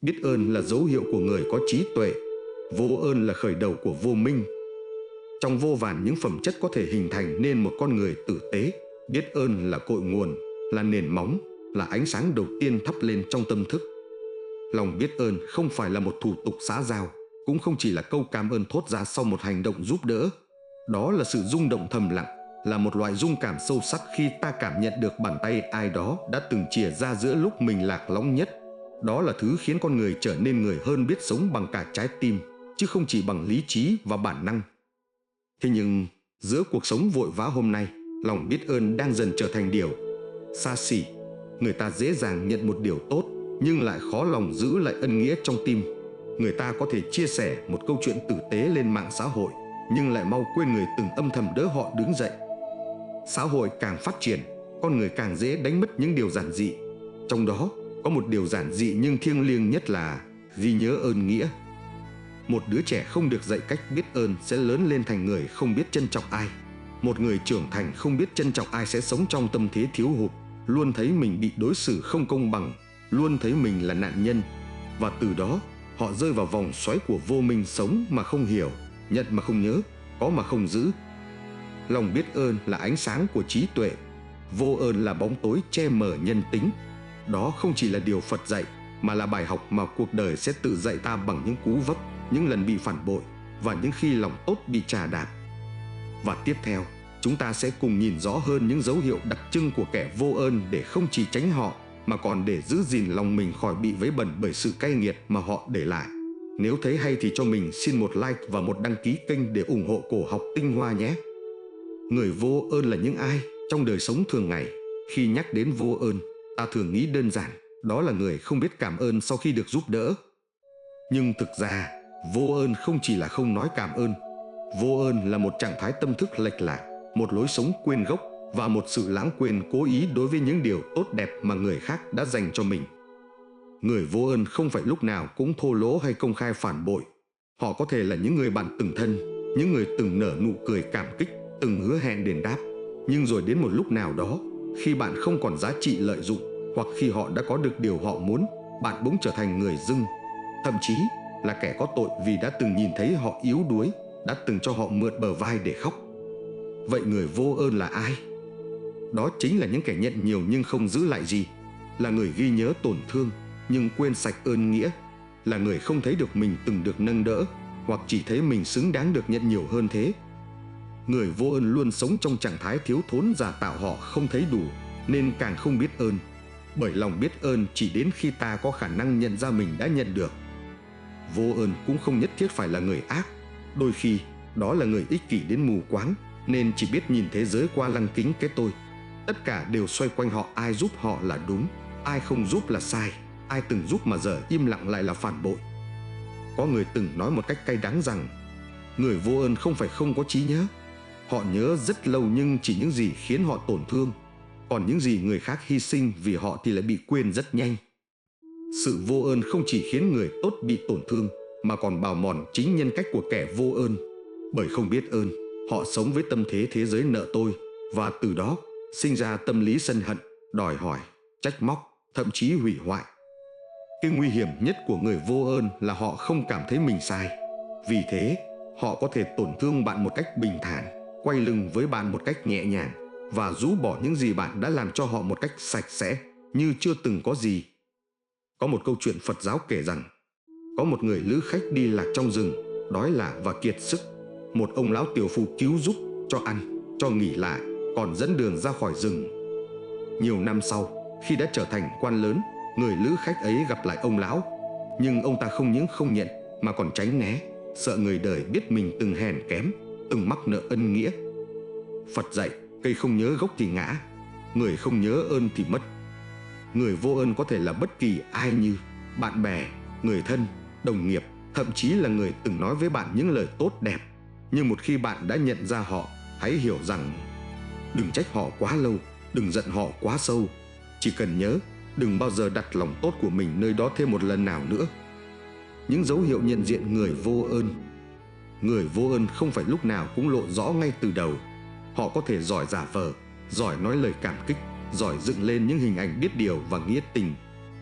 Biết ơn là dấu hiệu của người có trí tuệ, vô ơn là khởi đầu của vô minh. Trong vô vàn những phẩm chất có thể hình thành nên một con người tử tế, biết ơn là cội nguồn, là nền móng, là ánh sáng đầu tiên thắp lên trong tâm thức. Lòng biết ơn không phải là một thủ tục xã giao, cũng không chỉ là câu cảm ơn thốt ra sau một hành động giúp đỡ. Đó là sự rung động thầm lặng, là một loại rung cảm sâu sắc khi ta cảm nhận được bàn tay ai đó đã từng chìa ra giữa lúc mình lạc lõng nhất. Đó là thứ khiến con người trở nên người hơn, biết sống bằng cả trái tim, chứ không chỉ bằng lý trí và bản năng. Thế nhưng, giữa cuộc sống vội vã hôm nay, lòng biết ơn đang dần trở thành điều xa xỉ. Người ta dễ dàng nhận một điều tốt, nhưng lại khó lòng giữ lại ân nghĩa trong tim. Người ta có thể chia sẻ một câu chuyện tử tế lên mạng xã hội, nhưng lại mau quên người từng âm thầm đỡ họ đứng dậy. Xã hội càng phát triển, con người càng dễ đánh mất những điều giản dị. Trong đó, có một điều giản dị nhưng thiêng liêng nhất là ghi nhớ ơn nghĩa. Một đứa trẻ không được dạy cách biết ơn sẽ lớn lên thành người không biết trân trọng ai. Một người trưởng thành không biết trân trọng ai sẽ sống trong tâm thế thiếu hụt, luôn thấy mình bị đối xử không công bằng, luôn thấy mình là nạn nhân. Và từ đó, họ rơi vào vòng xoáy của vô minh, sống mà không hiểu, nhận mà không nhớ, có mà không giữ. Lòng biết ơn là ánh sáng của trí tuệ, vô ơn là bóng tối che mờ nhân tính. Đó không chỉ là điều Phật dạy, mà là bài học mà cuộc đời sẽ tự dạy ta bằng những cú vấp, những lần bị phản bội và những khi lòng tốt bị trà đạp. Và tiếp theo, chúng ta sẽ cùng nhìn rõ hơn những dấu hiệu đặc trưng của kẻ vô ơn để không chỉ tránh họ, mà còn để giữ gìn lòng mình khỏi bị vấy bẩn bởi sự cay nghiệt mà họ để lại. Nếu thấy hay thì cho mình xin một like và một đăng ký kênh để ủng hộ Cổ Học Tinh Hoa nhé. Người vô ơn là những ai? Trong đời sống thường ngày, khi nhắc đến vô ơn, ta thường nghĩ đơn giản, đó là người không biết cảm ơn sau khi được giúp đỡ. Nhưng thực ra, vô ơn không chỉ là không nói cảm ơn. Vô ơn là một trạng thái tâm thức lệch lạc, một lối sống quên gốc và một sự lãng quên cố ý đối với những điều tốt đẹp mà người khác đã dành cho mình. Người vô ơn không phải lúc nào cũng thô lỗ hay công khai phản bội. Họ có thể là những người bạn từng thân, những người từng nở nụ cười cảm kích, từng hứa hẹn đền đáp. Nhưng rồi đến một lúc nào đó, khi bạn không còn giá trị lợi dụng, hoặc khi họ đã có được điều họ muốn, bạn bỗng trở thành người dưng. Thậm chí là kẻ có tội vì đã từng nhìn thấy họ yếu đuối, đã từng cho họ mượn bờ vai để khóc. Vậy người vô ơn là ai? Đó chính là những kẻ nhận nhiều nhưng không giữ lại gì, là người ghi nhớ tổn thương nhưng quên sạch ơn nghĩa, là người không thấy được mình từng được nâng đỡ, hoặc chỉ thấy mình xứng đáng được nhận nhiều hơn thế. Người vô ơn luôn sống trong trạng thái thiếu thốn, giả tạo họ không thấy đủ, nên càng không biết ơn. Bởi lòng biết ơn chỉ đến khi ta có khả năng nhận ra mình đã nhận được. Vô ơn cũng không nhất thiết phải là người ác. Đôi khi đó là người ích kỷ đến mù quáng, nên chỉ biết nhìn thế giới qua lăng kính cái tôi. Tất cả đều xoay quanh họ, ai giúp họ là đúng, ai không giúp là sai, ai từng giúp mà giờ im lặng lại là phản bội. Có người từng nói một cách cay đắng rằng người vô ơn không phải không có trí nhớ. Họ nhớ rất lâu nhưng chỉ những gì khiến họ tổn thương, còn những gì người khác hy sinh vì họ thì lại bị quên rất nhanh. Sự vô ơn không chỉ khiến người tốt bị tổn thương, mà còn bào mòn chính nhân cách của kẻ vô ơn. Bởi không biết ơn, họ sống với tâm thế thế giới nợ tôi, và từ đó sinh ra tâm lý sân hận, đòi hỏi, trách móc, thậm chí hủy hoại. Cái nguy hiểm nhất của người vô ơn là họ không cảm thấy mình sai. Vì thế, họ có thể tổn thương bạn một cách bình thản, quay lưng với bạn một cách nhẹ nhàng, và rũ bỏ những gì bạn đã làm cho họ một cách sạch sẽ, như chưa từng có gì. Có một câu chuyện Phật giáo kể rằng, có một người lữ khách đi lạc trong rừng, đói lả và kiệt sức. Một ông lão tiểu phu cứu giúp, cho ăn, cho nghỉ lại, còn dẫn đường ra khỏi rừng. Nhiều năm sau, khi đã trở thành quan lớn, người lữ khách ấy gặp lại ông lão. Nhưng ông ta không những không nhận, mà còn tránh né, sợ người đời biết mình từng hèn kém, từng mắc nợ ân nghĩa. Phật dạy, cây không nhớ gốc thì ngã, người không nhớ ơn thì mất. Người vô ơn có thể là bất kỳ ai như bạn bè, người thân, đồng nghiệp, thậm chí là người từng nói với bạn những lời tốt đẹp. Nhưng một khi bạn đã nhận ra họ, hãy hiểu rằng đừng trách họ quá lâu, đừng giận họ quá sâu. Chỉ cần nhớ, đừng bao giờ đặt lòng tốt của mình nơi đó thêm một lần nào nữa. Những dấu hiệu nhận diện người vô ơn. Người vô ơn không phải lúc nào cũng lộ rõ ngay từ đầu. Họ có thể giỏi giả vờ, giỏi nói lời cảm kích, giỏi dựng lên những hình ảnh biết điều và nghĩa tình.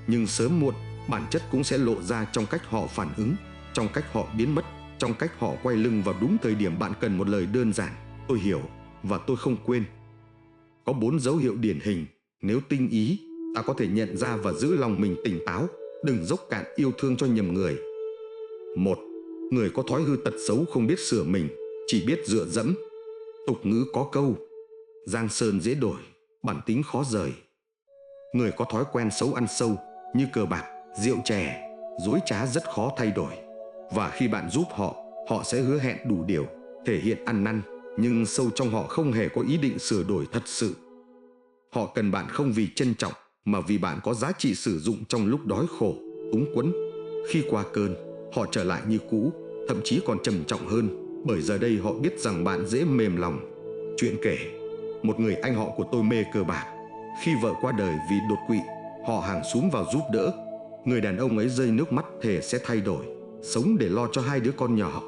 Nhưng sớm muộn, Bản chất cũng sẽ lộ ra trong cách họ phản ứng, trong cách họ biến mất, trong cách họ quay lưng vào đúng thời điểm bạn cần một lời đơn giản: tôi hiểu và tôi không quên. Có 4 dấu hiệu điển hình, nếu tinh ý, ta có thể nhận ra và giữ lòng mình tỉnh táo, đừng dốc cạn yêu thương cho nhầm người. 1. Người có thói hư tật xấu không biết sửa mình, chỉ biết dựa dẫm. Tục ngữ có câu: giang sơn dễ đổi, bản tính khó rời. Người có thói quen xấu ăn sâu như cờ bạc, rượu chè, dối trá rất khó thay đổi. Và khi bạn giúp họ, họ sẽ hứa hẹn đủ điều, thể hiện ăn năn, nhưng sâu trong họ không hề có ý định sửa đổi thật sự. Họ cần bạn không vì trân trọng, mà vì bạn có giá trị sử dụng trong lúc đói khổ, túng quẫn. Khi qua cơn, họ trở lại như cũ, thậm chí còn trầm trọng hơn, bởi giờ đây họ biết rằng bạn dễ mềm lòng. Chuyện kể: một người anh họ của tôi mê cờ bạc. Khi vợ qua đời vì đột quỵ, họ hàng xúm vào giúp đỡ. Người đàn ông ấy rơi nước mắt thề sẽ thay đổi, sống để lo cho 2 đứa con nhỏ.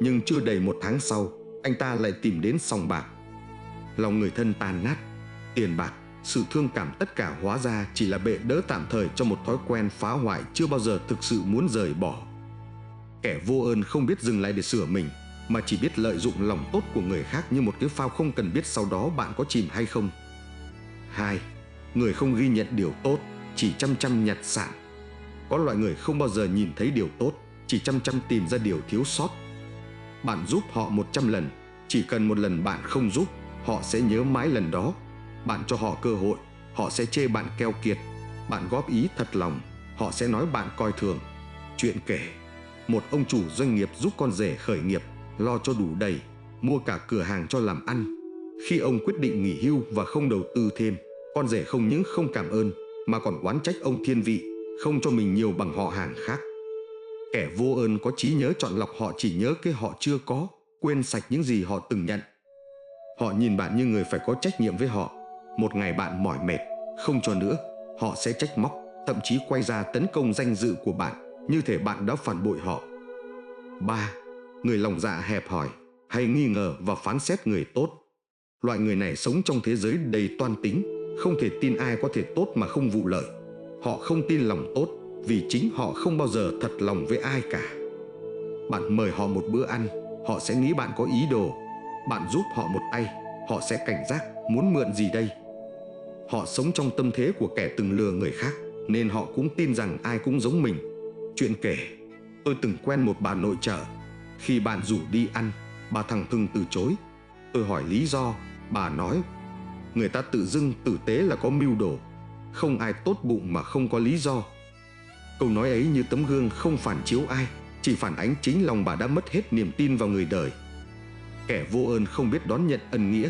Nhưng chưa đầy 1 tháng sau, anh ta lại tìm đến sòng bạc. Lòng người thân tan nát, tiền bạc, sự thương cảm tất cả hóa ra chỉ là bệ đỡ tạm thời cho một thói quen phá hoại chưa bao giờ thực sự muốn rời bỏ. Kẻ vô ơn không biết dừng lại để sửa mình, mà chỉ biết lợi dụng lòng tốt của người khác như một cái phao không cần biết sau đó bạn có chìm hay không. 2. Người không ghi nhận điều tốt, chỉ chăm chăm nhặt sạn. Có loại người không bao giờ nhìn thấy điều tốt, chỉ chăm chăm tìm ra điều thiếu sót. Bạn giúp họ 100 lần, chỉ cần 1 lần bạn không giúp, họ sẽ nhớ mãi lần đó. Bạn cho họ cơ hội, họ sẽ chê bạn keo kiệt. Bạn góp ý thật lòng, họ sẽ nói bạn coi thường. Chuyện kể: một ông chủ doanh nghiệp giúp con rể khởi nghiệp, lo cho đủ đầy, mua cả cửa hàng cho làm ăn. Khi ông quyết định nghỉ hưu và không đầu tư thêm, con rể không những không cảm ơn, mà còn oán trách ông thiên vị, không cho mình nhiều bằng họ hàng khác. Kẻ vô ơn có trí nhớ chọn lọc, họ chỉ nhớ cái họ chưa có, quên sạch những gì họ từng nhận. Họ nhìn bạn như người phải có trách nhiệm với họ. Một ngày bạn mỏi mệt, không cho nữa, họ sẽ trách móc, thậm chí quay ra tấn công danh dự của bạn, như thể bạn đã phản bội họ. 3. Người lòng dạ hẹp hòi, hay nghi ngờ và phán xét người tốt. Loại người này sống trong thế giới đầy toan tính, không thể tin ai có thể tốt mà không vụ lợi. Họ không tin lòng tốt, vì chính họ không bao giờ thật lòng với ai cả. Bạn mời họ một bữa ăn, họ sẽ nghĩ bạn có ý đồ. Bạn giúp họ một tay, họ sẽ cảnh giác, muốn mượn gì đây. Họ sống trong tâm thế của kẻ từng lừa người khác, nên họ cũng tin rằng ai cũng giống mình. Chuyện kể: tôi từng quen một bà nội trợ. Khi bạn rủ đi ăn, bà thẳng thừng từ chối. Tôi hỏi lý do, bà nói: người ta tự dưng tử tế là có mưu đồ, không ai tốt bụng mà không có lý do. Câu nói ấy như tấm gương không phản chiếu ai, chỉ phản ánh chính lòng bà đã mất hết niềm tin vào người đời. Kẻ vô ơn không biết đón nhận ân nghĩa.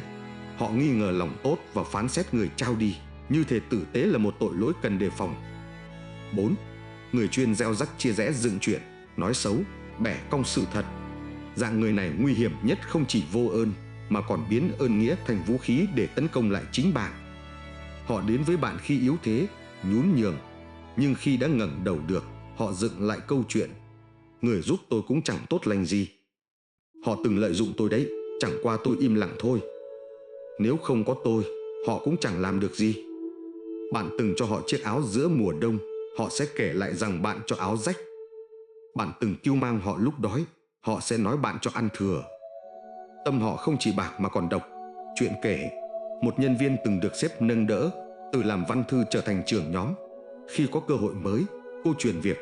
Họ nghi ngờ lòng tốt và phán xét người trao đi, như thể tử tế là một tội lỗi cần đề phòng. 4. Người chuyên gieo rắc chia rẽ dựng chuyện, nói xấu, bẻ cong sự thật. Dạng người này nguy hiểm nhất không chỉ vô ơn, mà còn biến ơn nghĩa thành vũ khí để tấn công lại chính bạn. Họ đến với bạn khi yếu thế, nhún nhường, nhưng khi đã ngẩng đầu được, họ dựng lại câu chuyện: người giúp tôi cũng chẳng tốt lành gì. Họ từng lợi dụng tôi đấy, chẳng qua tôi im lặng thôi. Nếu không có tôi, họ cũng chẳng làm được gì. Bạn từng cho họ chiếc áo giữa mùa đông, họ sẽ kể lại rằng bạn cho áo rách. Bạn từng cưu mang họ lúc đói, họ sẽ nói bạn cho ăn thừa. Tâm họ không chỉ bạc mà còn độc. Chuyện kể: một nhân viên từng được sếp nâng đỡ, từ làm văn thư trở thành trưởng nhóm. Khi có cơ hội mới, cô chuyển việc.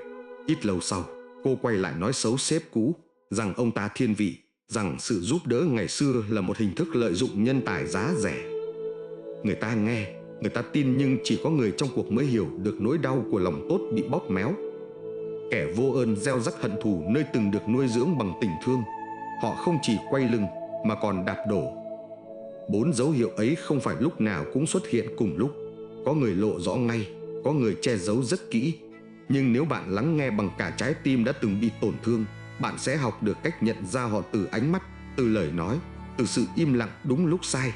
Ít lâu sau, cô quay lại nói xấu sếp cũ, rằng ông ta thiên vị, rằng sự giúp đỡ ngày xưa là một hình thức lợi dụng nhân tài giá rẻ. Người ta nghe, người ta tin, nhưng chỉ có người trong cuộc mới hiểu được nỗi đau của lòng tốt bị bóp méo. Kẻ vô ơn gieo rắc hận thù nơi từng được nuôi dưỡng bằng tình thương. Họ không chỉ quay lưng mà còn đạp đổ. 4 dấu hiệu ấy không phải lúc nào cũng xuất hiện cùng lúc. Có người lộ rõ ngay, có người che giấu rất kỹ. Nhưng nếu bạn lắng nghe bằng cả trái tim đã từng bị tổn thương, bạn sẽ học được cách nhận ra họ từ ánh mắt, từ lời nói, từ sự im lặng đúng lúc sai.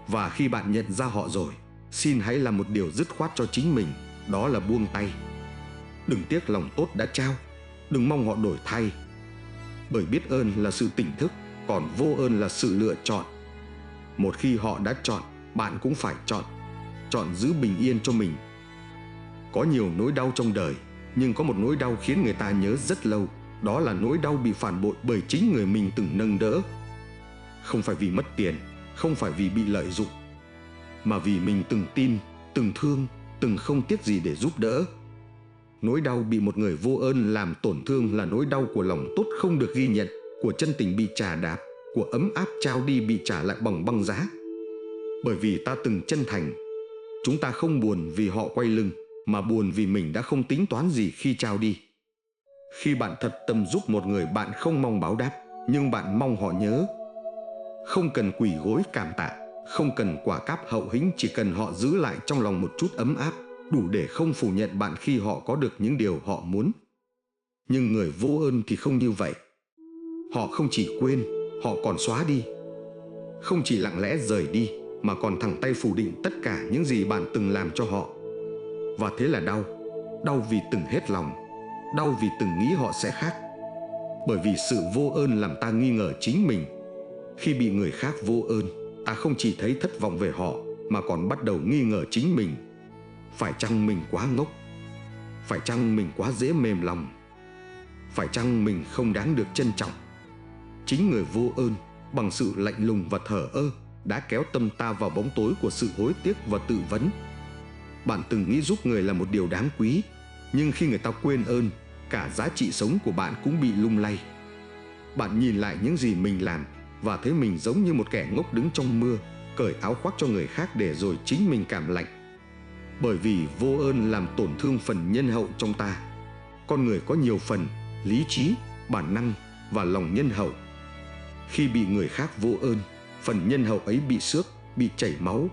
Và khi bạn nhận ra họ rồi, xin hãy làm một điều dứt khoát cho chính mình, đó là buông tay. Đừng tiếc lòng tốt đã trao, đừng mong họ đổi thay. Bởi biết ơn là sự tỉnh thức, còn vô ơn là sự lựa chọn. Một khi họ đã chọn, bạn cũng phải chọn. Chọn giữ bình yên cho mình. Có nhiều nỗi đau trong đời, Nhưng có một nỗi đau khiến người ta nhớ rất lâu, đó là nỗi đau bị phản bội bởi chính người mình từng nâng đỡ. Không phải vì mất tiền, không phải vì bị lợi dụng, mà vì mình từng tin, từng thương, từng không tiếc gì để giúp đỡ. Nỗi đau bị một người vô ơn làm tổn thương là nỗi đau của lòng tốt không được ghi nhận, của chân tình bị chà đạp, của ấm áp trao đi bị trả lại bằng băng giá. Bởi vì ta từng chân thành, chúng ta không buồn vì họ quay lưng, mà buồn vì mình đã không tính toán gì khi trao đi. Khi bạn thật tâm giúp một người, bạn không mong báo đáp, nhưng bạn mong họ nhớ. Không cần quỳ gối cảm tạ, không cần quả cáp hậu hĩnh, chỉ cần họ giữ lại trong lòng một chút ấm áp, đủ để không phủ nhận bạn khi họ có được những điều họ muốn. Nhưng người vô ơn thì không như vậy. Họ không chỉ quên, họ còn xóa đi. Không chỉ lặng lẽ rời đi, mà còn thẳng tay phủ định tất cả những gì bạn từng làm cho họ. Và thế là đau. Đau vì từng hết lòng, đau vì từng nghĩ họ sẽ khác. Bởi vì sự vô ơn làm ta nghi ngờ chính mình. Khi bị người khác vô ơn, ta không chỉ thấy thất vọng về họ, mà còn bắt đầu nghi ngờ chính mình. Phải chăng mình quá ngốc? Phải chăng mình quá dễ mềm lòng? Phải chăng mình không đáng được trân trọng? Chính người vô ơn, bằng sự lạnh lùng và thờ ơ, đã kéo tâm ta vào bóng tối của sự hối tiếc và tự vấn. Bạn từng nghĩ giúp người là một điều đáng quý, nhưng khi người ta quên ơn, cả giá trị sống của bạn cũng bị lung lay. Bạn nhìn lại những gì mình làm và thấy mình giống như một kẻ ngốc đứng trong mưa, cởi áo khoác cho người khác để rồi chính mình cảm lạnh. Bởi vì vô ơn làm tổn thương phần nhân hậu trong ta. Con người có nhiều phần: lý trí, bản năng và lòng nhân hậu. Khi bị người khác vô ơn, phần nhân hậu ấy bị xước, bị chảy máu.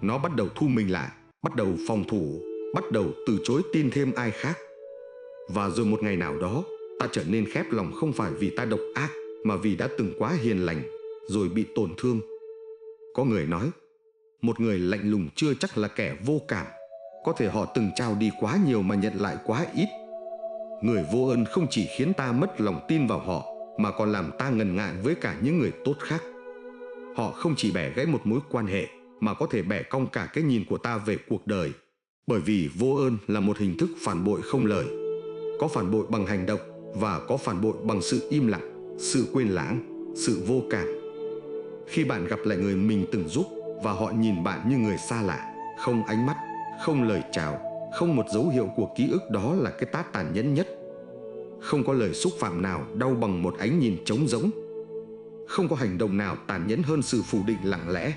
Nó bắt đầu thu mình lại, bắt đầu phòng thủ, bắt đầu từ chối tin thêm ai khác. Và rồi một ngày nào đó, ta trở nên khép lòng, không phải vì ta độc ác, mà vì đã từng quá hiền lành, rồi bị tổn thương. Có người nói, một người lạnh lùng chưa chắc là kẻ vô cảm. Có thể họ từng trao đi quá nhiều mà nhận lại quá ít. Người vô ơn không chỉ khiến ta mất lòng tin vào họ, mà còn làm ta ngần ngại với cả những người tốt khác. Họ không chỉ bẻ gãy một mối quan hệ, mà có thể bẻ cong cả cái nhìn của ta về cuộc đời. Bởi vì vô ơn là một hình thức phản bội không lời. Có phản bội bằng hành động, và có phản bội bằng sự im lặng, sự quên lãng, sự vô cảm. Khi bạn gặp lại người mình từng giúp, và họ nhìn bạn như người xa lạ, không ánh mắt, không lời chào, không một dấu hiệu của ký ức, đó là cái tát tàn nhẫn nhất. Không có lời xúc phạm nào đau bằng một ánh nhìn trống rỗng. Không có hành động nào tàn nhẫn hơn sự phủ định lặng lẽ.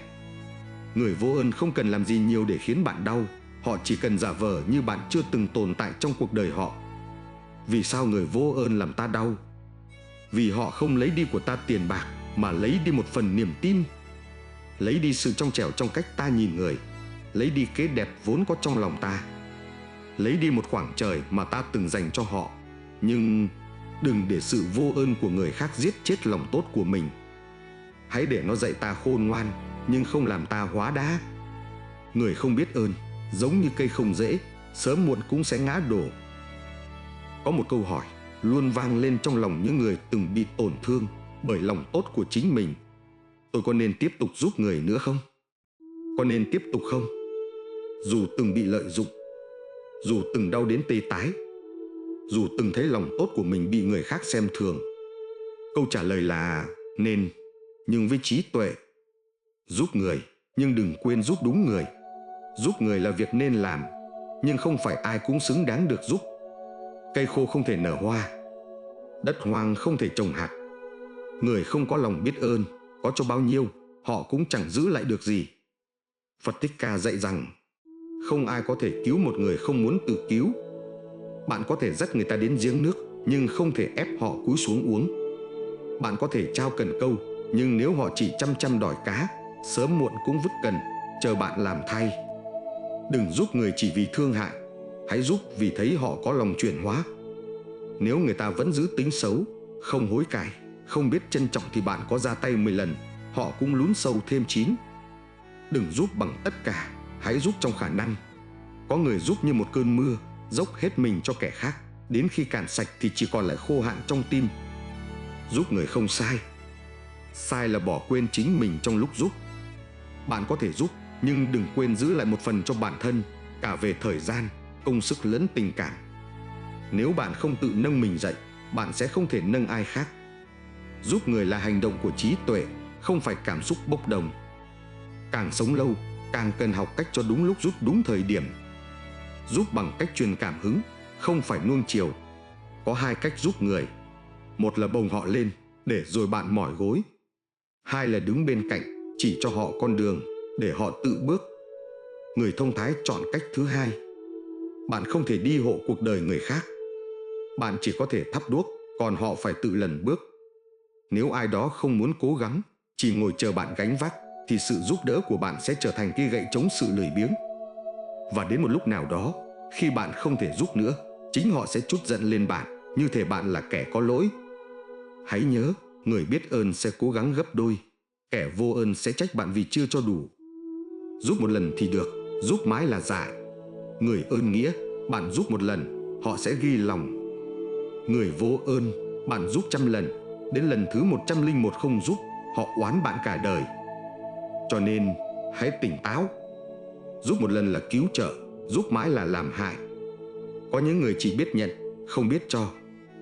Người vô ơn không cần làm gì nhiều để khiến bạn đau. Họ chỉ cần giả vờ như bạn chưa từng tồn tại trong cuộc đời họ. Vì sao người vô ơn làm ta đau? Vì họ không lấy đi của ta tiền bạc, mà lấy đi một phần niềm tin. Lấy đi sự trong trẻo trong cách ta nhìn người. Lấy đi cái đẹp vốn có trong lòng ta. Lấy đi một khoảng trời mà ta từng dành cho họ. Nhưng đừng để sự vô ơn của người khác giết chết lòng tốt của mình. Hãy để nó dạy ta khôn ngoan, nhưng không làm ta hóa đá. Người không biết ơn giống như cây không rễ, sớm muộn cũng sẽ ngã đổ. Có một câu hỏi luôn vang lên trong lòng những người từng bị tổn thương bởi lòng tốt của chính mình. Tôi có nên tiếp tục giúp người nữa không? Có nên tiếp tục không? Dù từng bị lợi dụng, dù từng đau đến tê tái, dù từng thấy lòng tốt của mình bị người khác xem thường. Câu trả lời là nên, nhưng với trí tuệ. Giúp người, nhưng đừng quên giúp đúng người. Giúp người là việc nên làm, nhưng không phải ai cũng xứng đáng được giúp. Cây khô không thể nở hoa, đất hoang không thể trồng hạt. Người không có lòng biết ơn, có cho bao nhiêu, họ cũng chẳng giữ lại được gì. Phật Thích Ca dạy rằng, không ai có thể cứu một người không muốn tự cứu. Bạn có thể dắt người ta đến giếng nước, nhưng không thể ép họ cúi xuống uống. Bạn có thể trao cần câu, nhưng nếu họ chỉ chăm đòi cá, sớm muộn cũng vứt cần, chờ bạn làm thay. Đừng giúp người chỉ vì thương hại, hãy giúp vì thấy họ có lòng chuyển hóa. Nếu người ta vẫn giữ tính xấu, không hối cải, không biết trân trọng, thì bạn có ra tay 10 lần, họ cũng lún sâu thêm 9. Đừng giúp bằng tất cả, hãy giúp trong khả năng. Có người giúp như một cơn mưa, dốc hết mình cho kẻ khác, đến khi cạn sạch thì chỉ còn lại khô hạn trong tim. Giúp người không sai. Sai là bỏ quên chính mình trong lúc giúp. Bạn có thể giúp, nhưng đừng quên giữ lại một phần cho bản thân, cả về thời gian, công sức lẫn tình cảm. Nếu bạn không tự nâng mình dậy, bạn sẽ không thể nâng ai khác. Giúp người là hành động của trí tuệ, không phải cảm xúc bốc đồng. Càng sống lâu, càng cần học cách cho đúng lúc giúp đúng thời điểm. Giúp bằng cách truyền cảm hứng, không phải nuông chiều. Có hai cách giúp người. Một là bồng họ lên, để rồi bạn mỏi gối. Hai là đứng bên cạnh, chỉ cho họ con đường, để họ tự bước. Người thông thái chọn cách thứ hai. Bạn không thể đi hộ cuộc đời người khác. Bạn chỉ có thể thắp đuốc, còn họ phải tự lần bước. Nếu ai đó không muốn cố gắng, chỉ ngồi chờ bạn gánh vác, thì sự giúp đỡ của bạn sẽ trở thành cây gậy chống sự lười biếng. Và đến một lúc nào đó, khi bạn không thể giúp nữa, chính họ sẽ trút giận lên bạn, như thể bạn là kẻ có lỗi. Hãy nhớ, người biết ơn sẽ cố gắng gấp đôi, kẻ vô ơn sẽ trách bạn vì chưa cho đủ. Giúp một lần thì được, giúp mãi là dại. Người ơn nghĩa, bạn giúp một lần, họ sẽ ghi lòng. Người vô ơn, bạn giúp 100 lần, đến lần thứ 101 không giúp, họ oán bạn cả đời. Cho nên, hãy tỉnh táo. Giúp một lần là cứu trợ, giúp mãi là làm hại. Có những người chỉ biết nhận, không biết cho,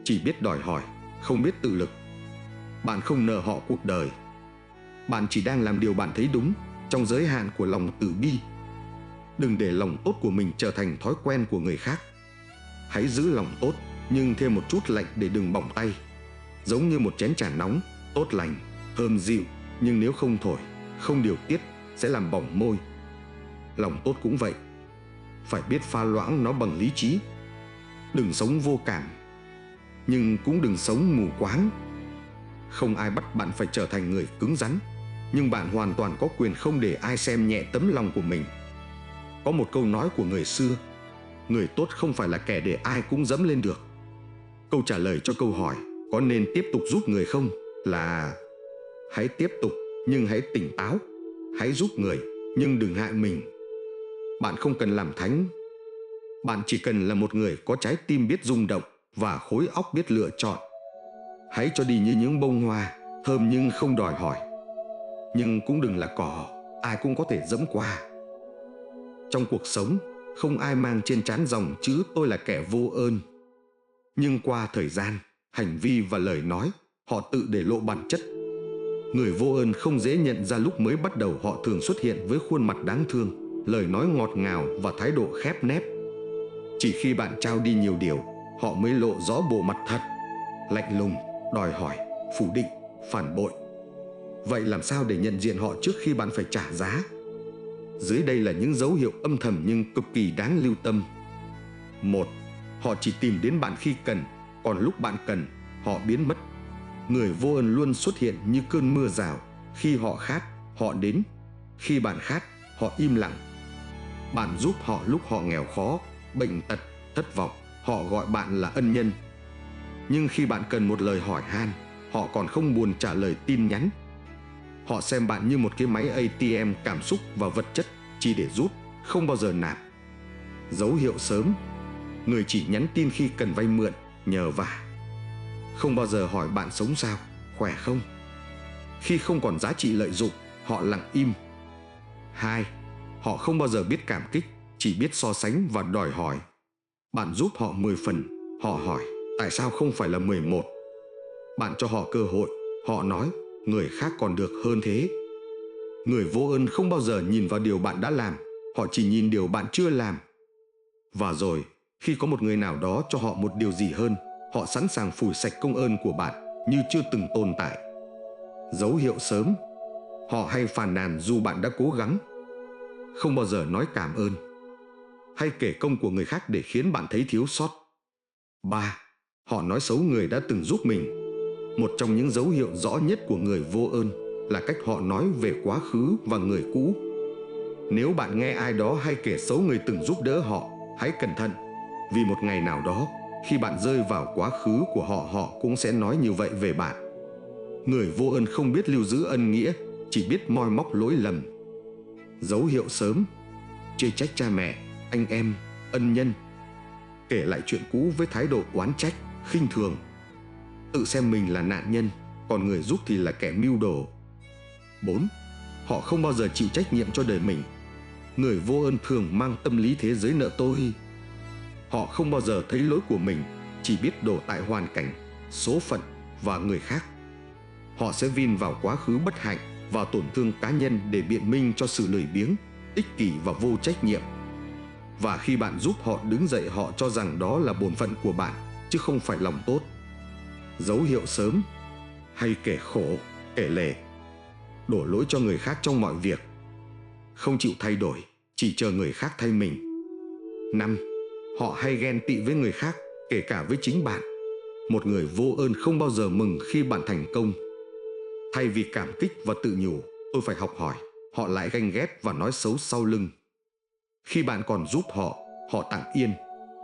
chỉ biết đòi hỏi, không biết tự lực. Bạn không nợ họ cuộc đời. Bạn chỉ đang làm điều bạn thấy đúng, trong giới hạn của lòng từ bi. Đừng để lòng tốt của mình trở thành thói quen của người khác. Hãy giữ lòng tốt, nhưng thêm một chút lạnh để đừng bỏng tay. Giống như một chén trà nóng, tốt lành, thơm dịu, nhưng nếu không thổi, không điều tiết, sẽ làm bỏng môi. Lòng tốt cũng vậy. Phải biết pha loãng nó bằng lý trí. Đừng sống vô cảm, nhưng cũng đừng sống mù quáng. Không ai bắt bạn phải trở thành người cứng rắn, nhưng bạn hoàn toàn có quyền không để ai xem nhẹ tấm lòng của mình. Có một câu nói của người xưa: người tốt không phải là kẻ để ai cũng dẫm lên được. Câu trả lời cho câu hỏi có nên tiếp tục giúp người không là: hãy tiếp tục, nhưng hãy tỉnh táo. Hãy giúp người, nhưng đừng hại mình. Bạn không cần làm thánh. Bạn chỉ cần là một người có trái tim biết rung động và khối óc biết lựa chọn. Hãy cho đi như những bông hoa, thơm nhưng không đòi hỏi. Nhưng cũng đừng là cỏ, ai cũng có thể dẫm qua. Trong cuộc sống, không ai mang trên trán dòng chữ tôi là kẻ vô ơn. Nhưng qua thời gian, hành vi và lời nói, họ tự để lộ bản chất. Người vô ơn không dễ nhận ra lúc mới bắt đầu. Họ thường xuất hiện với khuôn mặt đáng thương, lời nói ngọt ngào và thái độ khép nép. Chỉ khi bạn trao đi nhiều điều, họ mới lộ rõ bộ mặt thật: lạnh lùng, đòi hỏi, phủ định, phản bội. Vậy làm sao để nhận diện họ trước khi bạn phải trả giá? Dưới đây là những dấu hiệu âm thầm nhưng cực kỳ đáng lưu tâm. 1. Họ chỉ tìm đến bạn khi cần, còn lúc bạn cần, họ biến mất. Người vô ơn luôn xuất hiện như cơn mưa rào. Khi họ khát, họ đến. Khi bạn khát, họ im lặng. Bạn giúp họ lúc họ nghèo khó, bệnh tật, thất vọng, họ gọi bạn là ân nhân. Nhưng khi bạn cần một lời hỏi han, họ còn không buồn trả lời tin nhắn. Họ xem bạn như một cái máy ATM cảm xúc và vật chất, chỉ để rút, không bao giờ nạp. Dấu hiệu sớm: người chỉ nhắn tin khi cần vay mượn, nhờ vả. Không bao giờ hỏi bạn sống sao, khỏe không. Khi không còn giá trị lợi dụng, họ lặng im. 2. Họ không bao giờ biết cảm kích, chỉ biết so sánh và đòi hỏi. Bạn giúp họ 10 phần, họ hỏi tại sao không phải là 11. Bạn cho họ cơ hội, họ nói người khác còn được hơn thế. Người vô ơn không bao giờ nhìn vào điều bạn đã làm, họ chỉ nhìn điều bạn chưa làm. Và rồi, khi có một người nào đó cho họ một điều gì hơn, họ sẵn sàng phủi sạch công ơn của bạn như chưa từng tồn tại. Dấu hiệu sớm: họ hay phàn nàn dù bạn đã cố gắng. Không bao giờ nói cảm ơn, hay kể công của người khác để khiến bạn thấy thiếu sót. 3. Họ nói xấu người đã từng giúp mình. Một trong những dấu hiệu rõ nhất của người vô ơn là cách họ nói về quá khứ và người cũ. Nếu bạn nghe ai đó hay kể xấu người từng giúp đỡ họ, hãy cẩn thận, vì một ngày nào đó, khi bạn rơi vào quá khứ của họ, họ cũng sẽ nói như vậy về bạn. Người vô ơn không biết lưu giữ ân nghĩa, chỉ biết moi móc lỗi lầm. Dấu hiệu sớm: chê trách cha mẹ, anh em, ân nhân. Kể lại chuyện cũ với thái độ oán trách, khinh thường. Tự xem mình là nạn nhân, còn người giúp thì là kẻ mưu đồ. 4. Họ không bao giờ chịu trách nhiệm cho đời mình. Người vô ơn thường mang tâm lý thế giới nợ tôi. Họ không bao giờ thấy lỗi của mình, chỉ biết đổ tại hoàn cảnh, số phận và người khác. Họ sẽ vin vào quá khứ bất hạnh, vào tổn thương cá nhân để biện minh cho sự lười biếng, ích kỷ và vô trách nhiệm. Và khi bạn giúp họ đứng dậy, họ cho rằng đó là bổn phận của bạn, chứ không phải lòng tốt. Dấu hiệu sớm: hay kể khổ, kể lể, đổ lỗi cho người khác trong mọi việc, không chịu thay đổi, chỉ chờ người khác thay mình. 5. Họ hay ghen tị với người khác, kể cả với chính bạn. Một người vô ơn không bao giờ mừng khi bạn thành công. Thay vì cảm kích và tự nhủ, tôi phải học hỏi, họ lại ganh ghét và nói xấu sau lưng. Khi bạn còn giúp họ, họ tạm yên.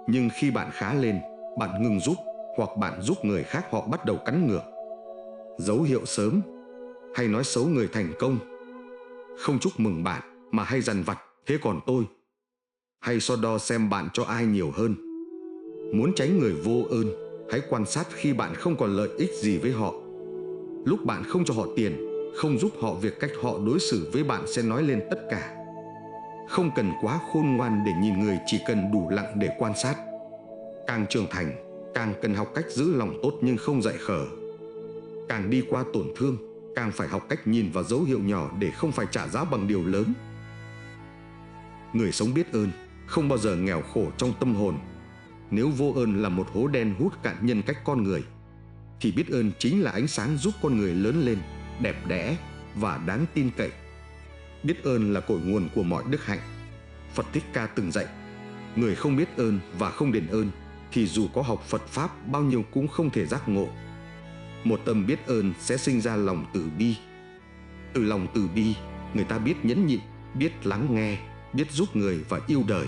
Nhưng khi bạn khá lên, bạn ngừng giúp, hoặc bạn giúp người khác, họ bắt đầu cắn ngược. Dấu hiệu sớm: hay nói xấu người thành công, không chúc mừng bạn mà hay dằn vặt, thế còn tôi, hay so đo xem bạn cho ai nhiều hơn. Muốn tránh người vô ơn, hãy quan sát khi bạn không còn lợi ích gì với họ. Lúc bạn không cho họ tiền, không giúp họ việc, cách họ đối xử với bạn sẽ nói lên tất cả. Không cần quá khôn ngoan để nhìn người, chỉ cần đủ lặng để quan sát. Càng trưởng thành, càng cần học cách giữ lòng tốt nhưng không dại khờ. Càng đi qua tổn thương, càng phải học cách nhìn vào dấu hiệu nhỏ để không phải trả giá bằng điều lớn. Người sống biết ơn không bao giờ nghèo khổ trong tâm hồn. Nếu vô ơn là một hố đen hút cạn nhân cách con người, thì biết ơn chính là ánh sáng giúp con người lớn lên, đẹp đẽ và đáng tin cậy. Biết ơn là cội nguồn của mọi đức hạnh. Phật Thích Ca từng dạy, người không biết ơn và không đền ơn thì dù có học Phật Pháp bao nhiêu cũng không thể giác ngộ. Một tâm biết ơn sẽ sinh ra lòng từ bi. Từ lòng từ bi, người ta biết nhẫn nhịn, biết lắng nghe, biết giúp người và yêu đời.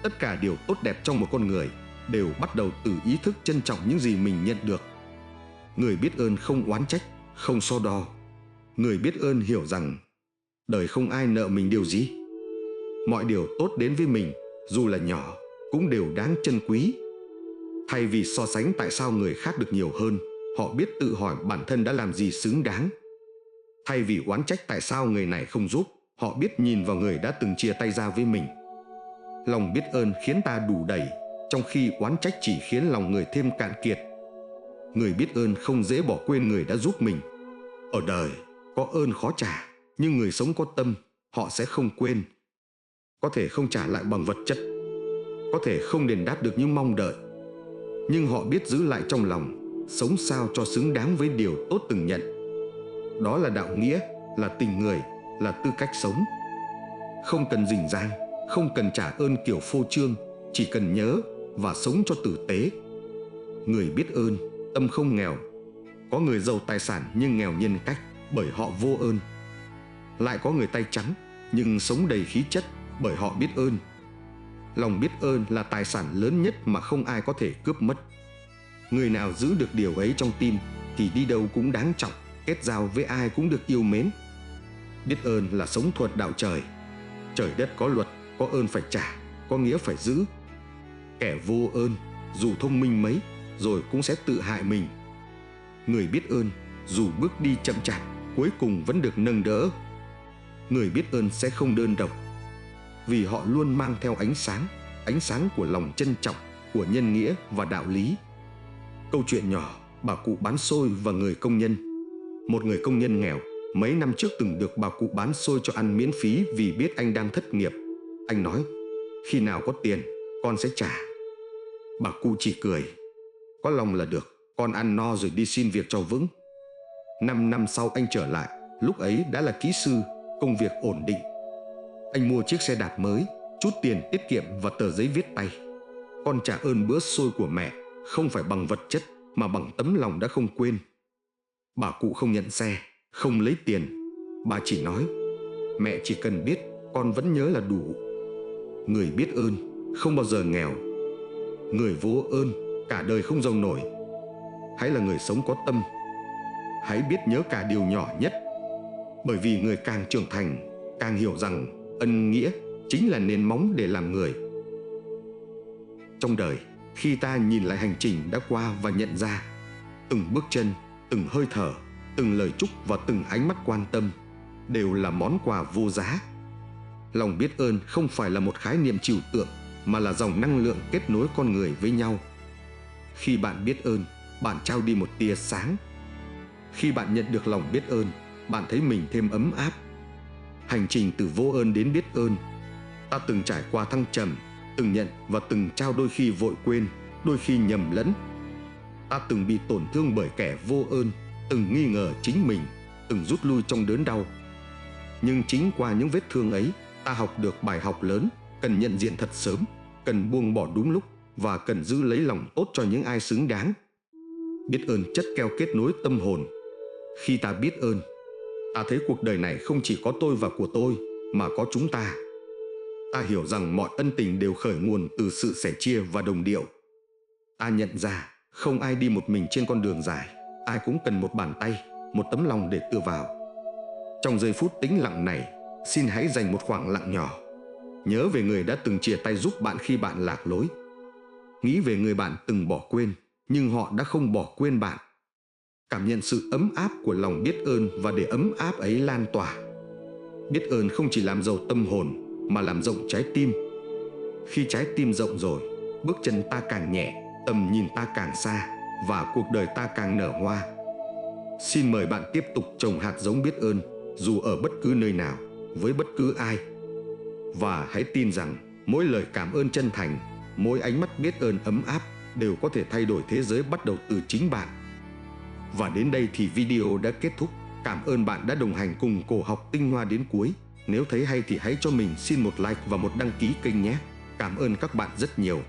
Tất cả điều tốt đẹp trong một con người đều bắt đầu từ ý thức trân trọng những gì mình nhận được. Người biết ơn không oán trách, không so đo. Người biết ơn hiểu rằng đời không ai nợ mình điều gì. Mọi điều tốt đến với mình, dù là nhỏ, cũng đều đáng trân quý. Thay vì so sánh tại sao người khác được nhiều hơn, họ biết tự hỏi bản thân đã làm gì xứng đáng. Thay vì oán trách tại sao người này không giúp, họ biết nhìn vào người đã từng chia tay ra với mình. Lòng biết ơn khiến ta đủ đầy, trong khi oán trách chỉ khiến lòng người thêm cạn kiệt. Người biết ơn không dễ bỏ quên người đã giúp mình. Ở đời, có ơn khó trả, nhưng người sống có tâm, họ sẽ không quên. Có thể không trả lại bằng vật chất, có thể không đền đáp được như mong đợi, nhưng họ biết giữ lại trong lòng, sống sao cho xứng đáng với điều tốt từng nhận. Đó là đạo nghĩa, là tình người, là tư cách sống. Không cần rình rang, không cần trả ơn kiểu phô trương, chỉ cần nhớ và sống cho tử tế. Người biết ơn, tâm không nghèo. Có người giàu tài sản nhưng nghèo nhân cách, bởi họ vô ơn. Lại có người tay trắng nhưng sống đầy khí chất, bởi họ biết ơn. Lòng biết ơn là tài sản lớn nhất mà không ai có thể cướp mất. Người nào giữ được điều ấy trong tim thì đi đâu cũng đáng trọng, kết giao với ai cũng được yêu mến. Biết ơn là sống thuận đạo trời. Trời đất có luật, có ơn phải trả, có nghĩa phải giữ. Kẻ vô ơn, dù thông minh mấy, rồi cũng sẽ tự hại mình. Người biết ơn, dù bước đi chậm chạp, cuối cùng vẫn được nâng đỡ. Người biết ơn sẽ không đơn độc, vì họ luôn mang theo ánh sáng của lòng trân trọng, của nhân nghĩa và đạo lý. Câu chuyện nhỏ, bà cụ bán xôi và người công nhân. Một người công nhân nghèo mấy năm trước từng được bà cụ bán xôi cho ăn miễn phí vì biết anh đang thất nghiệp. Anh nói, khi nào có tiền, con sẽ trả. Bà cụ chỉ cười, có lòng là được, con ăn no rồi đi xin việc cho vững. 5 năm sau anh trở lại, lúc ấy đã là kỹ sư, công việc ổn định. Anh mua chiếc xe đạp mới, chút tiền tiết kiệm và tờ giấy viết tay. Con trả ơn bữa xôi của mẹ, không phải bằng vật chất mà bằng tấm lòng đã không quên. Bà cụ không nhận xe, không lấy tiền. Bà chỉ nói, mẹ chỉ cần biết con vẫn nhớ là đủ. Người biết ơn không bao giờ nghèo. Người vô ơn cả đời không giàu nổi. Hãy là người sống có tâm. Hãy biết nhớ cả điều nhỏ nhất. Bởi vì người càng trưởng thành, càng hiểu rằng ân nghĩa chính là nền móng để làm người. Trong đời, khi ta nhìn lại hành trình đã qua và nhận ra từng bước chân, từng hơi thở, từng lời chúc và từng ánh mắt quan tâm đều là món quà vô giá. Lòng biết ơn không phải là một khái niệm trừu tượng, mà là dòng năng lượng kết nối con người với nhau. Khi bạn biết ơn, bạn trao đi một tia sáng. Khi bạn nhận được lòng biết ơn, bạn thấy mình thêm ấm áp. Hành trình từ vô ơn đến biết ơn. Ta từng trải qua thăng trầm, từng nhận và từng trao, đôi khi vội quên, đôi khi nhầm lẫn. Ta từng bị tổn thương bởi kẻ vô ơn, từng nghi ngờ chính mình, từng rút lui trong đớn đau. Nhưng chính qua những vết thương ấy, ta học được bài học lớn, cần nhận diện thật sớm, cần buông bỏ đúng lúc và cần giữ lấy lòng tốt cho những ai xứng đáng. Biết ơn chất keo kết nối tâm hồn. Khi ta biết ơn, ta thấy cuộc đời này không chỉ có tôi và của tôi, mà có chúng ta. Ta hiểu rằng mọi ân tình đều khởi nguồn từ sự sẻ chia và đồng điệu. Ta nhận ra không ai đi một mình trên con đường dài, ai cũng cần một bàn tay, một tấm lòng để tựa vào. Trong giây phút tĩnh lặng này, xin hãy dành một khoảng lặng nhỏ. Nhớ về người đã từng chia tay giúp bạn khi bạn lạc lối. Nghĩ về người bạn từng bỏ quên, nhưng họ đã không bỏ quên bạn. Cảm nhận sự ấm áp của lòng biết ơn và để ấm áp ấy lan tỏa. Biết ơn không chỉ làm giàu tâm hồn, mà làm rộng trái tim. Khi trái tim rộng rồi, bước chân ta càng nhẹ, tầm nhìn ta càng xa, và cuộc đời ta càng nở hoa. Xin mời bạn tiếp tục trồng hạt giống biết ơn, dù ở bất cứ nơi nào, với bất cứ ai. Và hãy tin rằng mỗi lời cảm ơn chân thành, mỗi ánh mắt biết ơn ấm áp đều có thể thay đổi thế giới, bắt đầu từ chính bạn. Và đến đây thì video đã kết thúc. Cảm ơn bạn đã đồng hành cùng Cổ Học Tinh Hoa đến cuối. Nếu thấy hay thì hãy cho mình xin một like và một đăng ký kênh nhé. Cảm ơn các bạn rất nhiều.